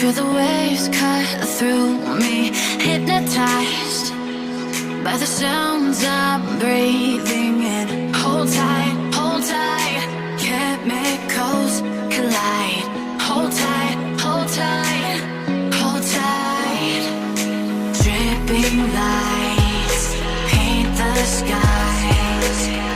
Feel the waves cut through me, hypnotized by the sounds I'm breathing in. Hold tight, chemicals collide. Hold tight, hold tight, hold tight. Dripping lights paint the skies.